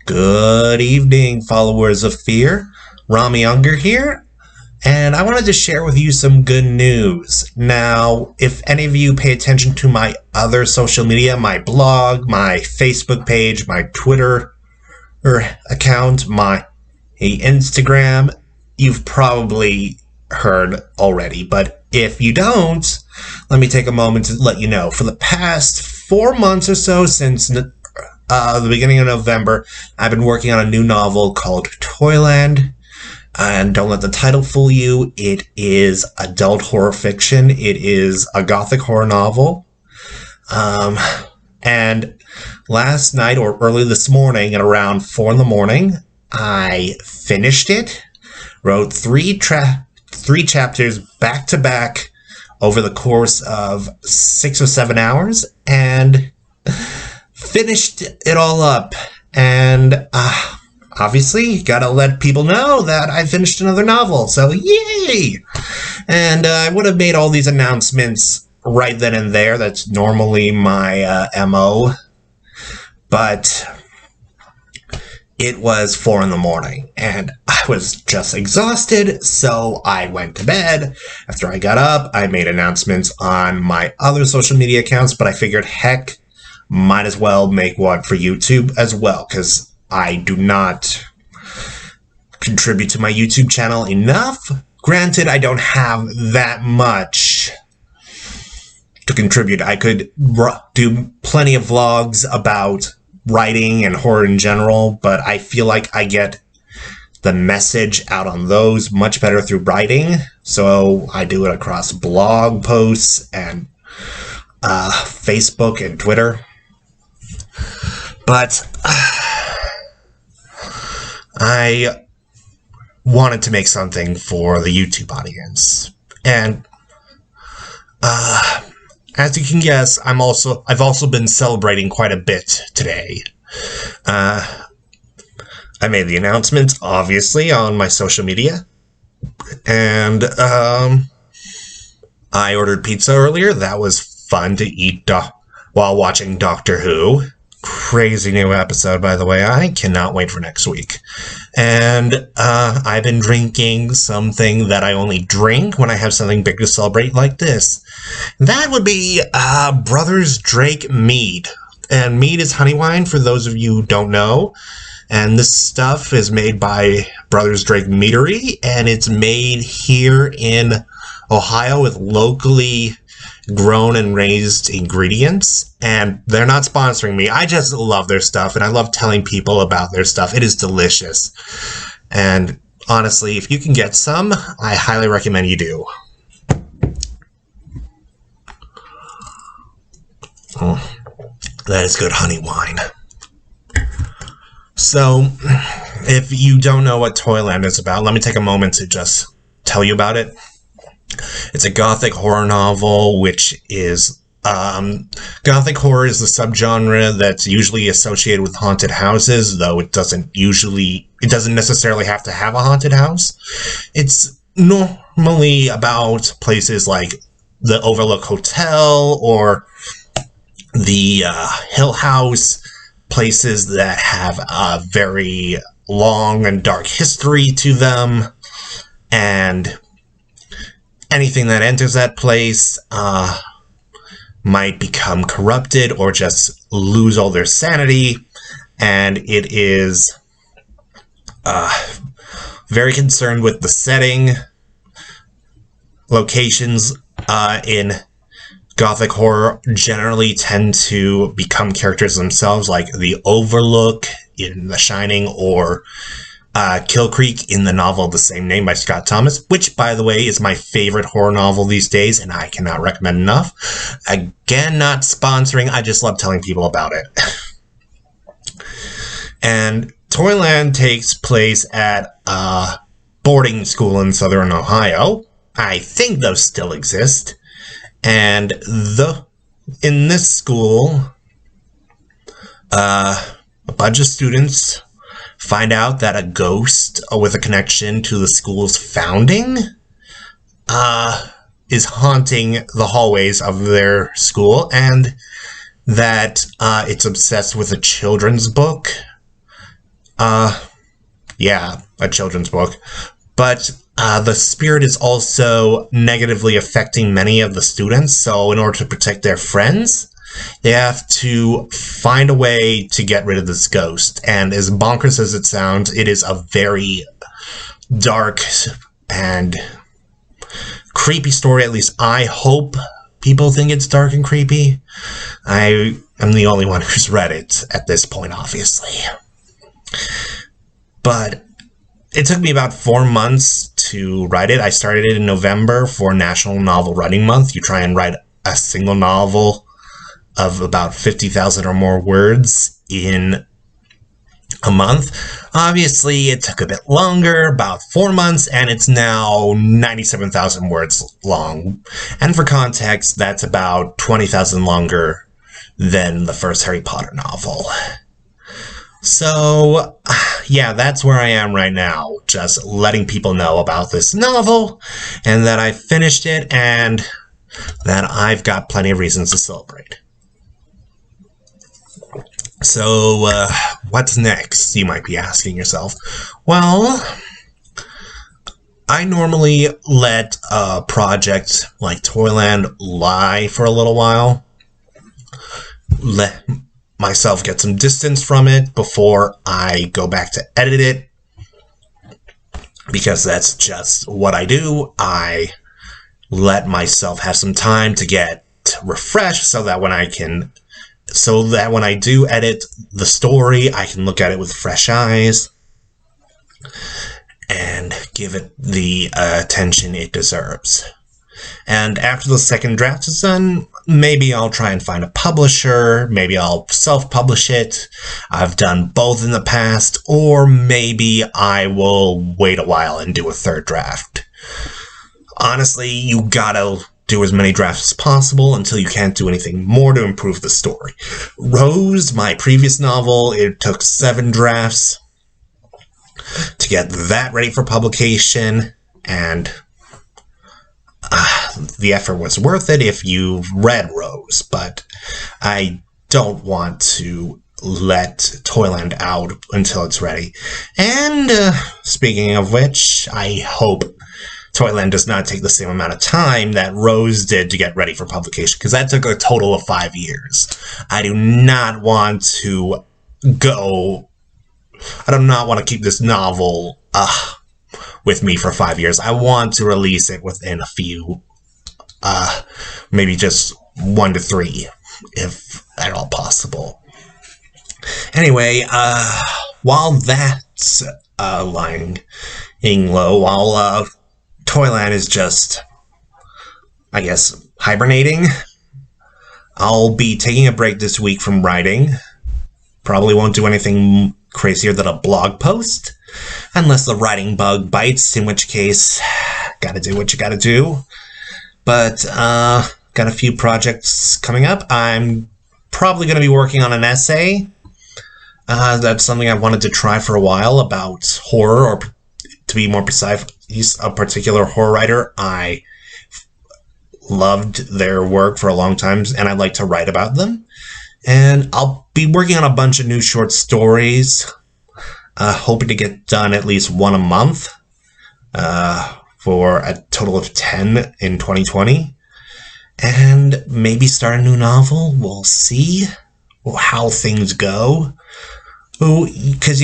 Good evening, followers of fear. Rami Unger here, and I wanted to share with you some good news. Now, if any of you pay attention to my other social media, my blog, my Facebook page, my Twitter account, my Instagram, you've probably heard already. But if you don't, let me take a moment to let you know. For the past 4 months or so, since the beginning of November, I've been working on a new novel called Toyland. And don't let the title fool you. It is adult horror fiction. It is a Gothic horror novel. And last night or early this morning at around 4 in the morning, I finished it. Wrote three chapters back to back over the course of 6 or 7 hours, and finished it all up. And obviously, gotta let people know that I finished another novel, so yay! And I would have made all these announcements right then and there. That's normally my MO. But it was 4 in the morning, and I was just exhausted, so I went to bed. After I got up, I made announcements on my other social media accounts, but I figured, heck, might as well make one for YouTube as well, because I do not contribute to my YouTube channel enough. Granted, I don't have that much to contribute. I could do plenty of vlogs about writing and horror in general, but I feel like I get the message out on those much better through writing. So I do it across blog posts and Facebook and Twitter. But I wanted to make something for the YouTube audience. And as you can guess, I've also been celebrating quite a bit today. I made the announcements, obviously, on my social media. And I ordered pizza earlier. That was fun to eat while watching Doctor Who. Crazy new episode, by the way. I cannot wait for next week. And I've been drinking something that I only drink when I have something big to celebrate like this. That would be Brothers Drake Mead. And mead is honey wine, for those of you who don't know. And this stuff is made by Brothers Drake Meadery, and it's made here in Ohio with locally grown and raised ingredients, and they're not sponsoring me. I just love their stuff, and I love telling people about their stuff. It is delicious. And honestly, if you can get some, I highly recommend you do. Oh, that is good honey wine. So, if you don't know what Toyland is about, let me take a moment to just tell you about it. It's a Gothic horror novel, which is, Gothic horror is the subgenre that's usually associated with haunted houses, though it doesn't necessarily have to have a haunted house. It's normally about places like the Overlook Hotel or the Hill House, places that have a very long and dark history to them, and anything that enters that place might become corrupted or just lose all their sanity. And it is very concerned with the setting. Locations in Gothic horror generally tend to become characters themselves, like the Overlook in The Shining, or Kill Creek in the novel of the same name by Scott Thomas, which, by the way, is my favorite horror novel these days, and I cannot recommend enough. Again, not sponsoring, I just love telling people about it. And Toyland takes place at a boarding school in southern Ohio. I think those still exist. And in this school, a bunch of students find out that a ghost with a connection to the school's founding is haunting the hallways of their school, and that it's obsessed with a children's book Yeah, a children's book. But the spirit is also negatively affecting many of the students, so in order to protect their friends, they have to find a way to get rid of this ghost. And as bonkers as it sounds, it is a very dark and creepy story. At least I hope people think it's dark and creepy. I am the only one who's read it at this point, obviously. But it took me about 4 months to write it. I started it in November for National Novel Writing Month. You try and write a single novel of about 50,000 or more words in a month. Obviously, it took a bit longer, about 4 months, and it's now 97,000 words long. And for context, that's about 20,000 longer than the first Harry Potter novel. So, yeah, that's where I am right now, just letting people know about this novel, and that I finished it, and that I've got plenty of reasons to celebrate. So, what's next, you might be asking yourself. Well, I normally let a project like Toyland lie for a little while. Let myself get some distance from it before I go back to edit it. Because that's just what I do. I let myself have some time to get refreshed so that when I do edit the story, I can look at it with fresh eyes and give it the attention it deserves. And after the second draft is done, maybe I'll try and find a publisher, maybe I'll self-publish it. I've done both in the past, or maybe I will wait a while and do a third draft. Honestly, you gotta do as many drafts as possible until you can't do anything more to improve the story. Rose, my previous novel, it took 7 drafts to get that ready for publication, and the effort was worth it if you've read Rose, but I don't want to let Toyland out until it's ready. And speaking of which, I hope Toyland does not take the same amount of time that Rose did to get ready for publication, because that took a total of 5 years. I do not want to keep this novel with me for 5 years. I want to release it within a few, maybe just 1 to 3, if at all possible. Anyway, while that's lying low, while Toyland is just, I guess, hibernating, I'll be taking a break this week from writing. Probably won't do anything crazier than a blog post, unless the writing bug bites, in which case, gotta do what you gotta do. But, got a few projects coming up. I'm probably going to be working on an essay. That's something I wanted to try for a while about horror, or to be more precise, a particular horror writer. I loved their work for a long time, and I'd like to write about them. And I'll be working on a bunch of new short stories, hoping to get done at least one a month, for a total of 10 in 2020. And maybe start a new novel. We'll see how things go. Because,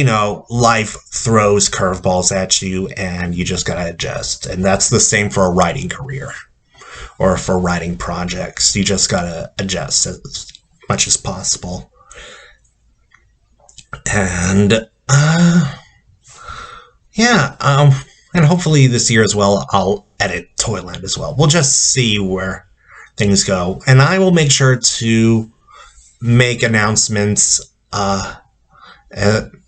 life throws curveballs at you, and you just gotta adjust. And that's the same for a writing career, or for writing projects. You just gotta adjust as much as possible. And, and hopefully this year as well, I'll edit Toyland as well. We'll just see where things go. And I will make sure to make announcements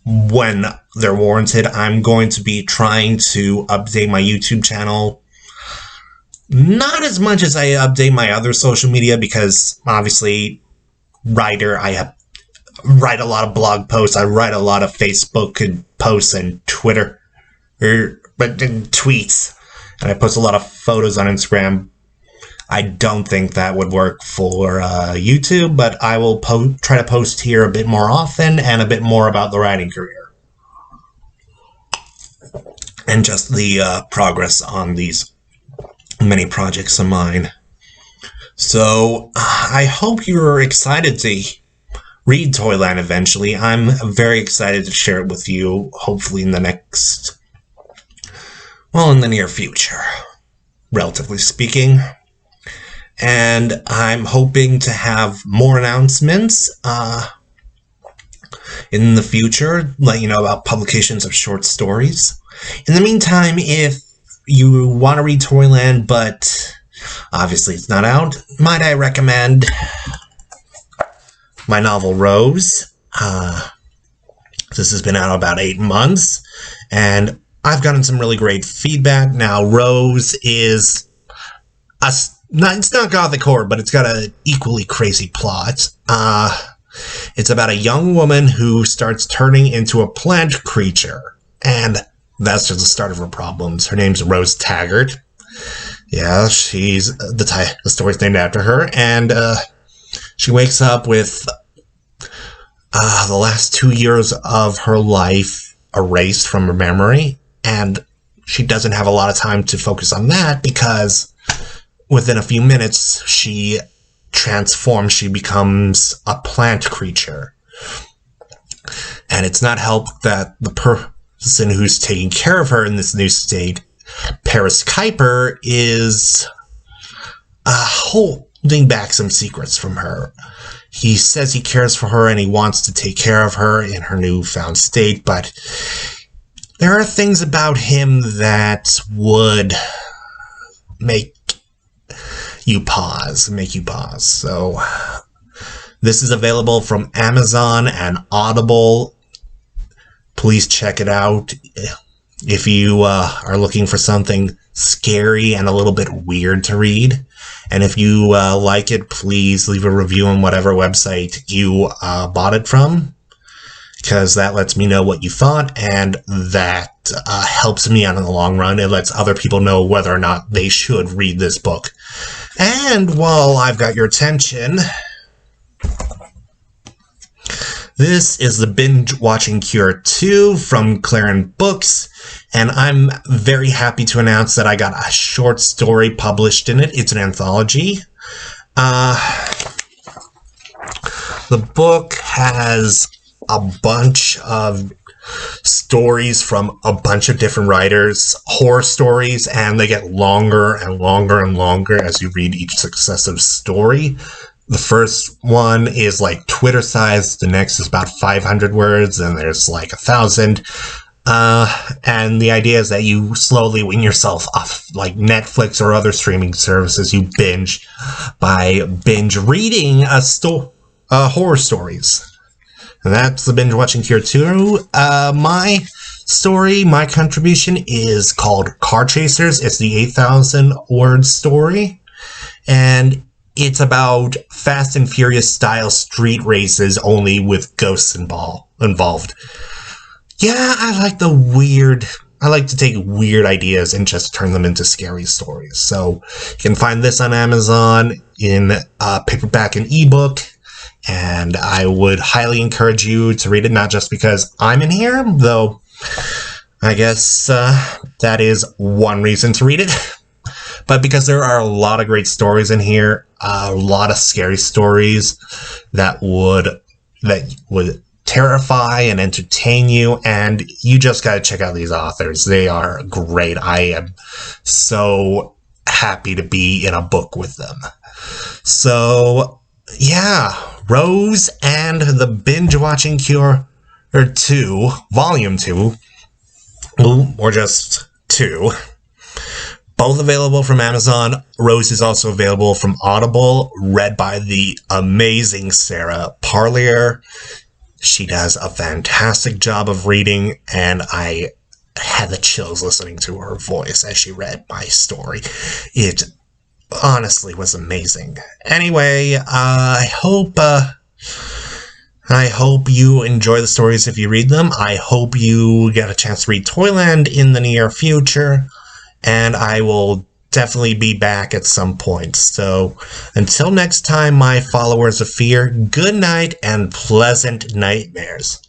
when they're warranted. I'm going to be trying to update my YouTube channel. Not as much as I update my other social media, because obviously, I write a lot of blog posts. I write a lot of Facebook posts and Twitter, tweets, and I post a lot of photos on Instagram. I don't think that would work for YouTube, but I will try to post here a bit more often and a bit more about the writing career. and just the progress on these many projects of mine. So I hope you're excited to read Toyland eventually. I'm very excited to share it with you, hopefully in the near future, relatively speaking. And I'm hoping to have more announcements in the future, let you know about publications of short stories. In the meantime, if you want to read Toyland, but obviously it's not out, might I recommend my novel Rose. This has been out about 8 months, and I've gotten some really great feedback. Now, Rose is it's not Gothic horror, but it's got an equally crazy plot. It's about a young woman who starts turning into a plant creature, and that's just the start of her problems. Her name's Rose Taggart. Yeah, she's the story's named after her, and she wakes up with the last 2 years of her life erased from her memory, and she doesn't have a lot of time to focus on that because within a few minutes she transforms, she becomes a plant creature. And it's not helped that the person who's taking care of her in this new state, Paris Kuiper, is holding back some secrets from her. He says he cares for her and he wants to take care of her in her newfound state, but there are things about him that would make you pause. So this is available from Amazon and Audible. Please check it out. If you are looking for something scary and a little bit weird to read, and if you like it, please leave a review on whatever website you bought it from, because that lets me know what you thought, and that helps me out in the long run. It lets other people know whether or not they should read this book. And while I've got your attention, this is the Binge-Watching Cure 2 from Clarion Books, and I'm very happy to announce that I got a short story published in it. It's an anthology. The book has a bunch of stories from a bunch of different writers, horror stories, and they get longer and longer and longer as you read each successive story. The first one is like Twitter size, the next is about 500 words, and there's like 1,000. And the idea is that you slowly wean yourself off like Netflix or other streaming services. You binge by binge reading horror stories. And that's the Binge-Watching Cure 2. My contribution is called Car Chasers. It's the 8,000 word story. And it's about Fast and Furious style street races, only with ghosts involved. Yeah, I like to take weird ideas and just turn them into scary stories. So you can find this on Amazon in paperback and ebook. And I would highly encourage you to read it, not just because I'm in here, though I guess that is one reason to read it, but because there are a lot of great stories in here, a lot of scary stories that would terrify and entertain you, and you just got to check out these authors. They are great. I am so happy to be in a book with them. So, yeah. Rose and the Binge-Watching Cure 2, Volume 2, or just 2, both available from Amazon. Rose is also available from Audible, read by the amazing Sarah Parlier. She does a fantastic job of reading, and I had the chills listening to her voice as she read my story. It honestly was amazing. Anyway, I hope you enjoy the stories if you read them. I hope you get a chance to read Toyland in the near future, and I will definitely be back at some point. So until next time, my followers of fear, good night and pleasant nightmares.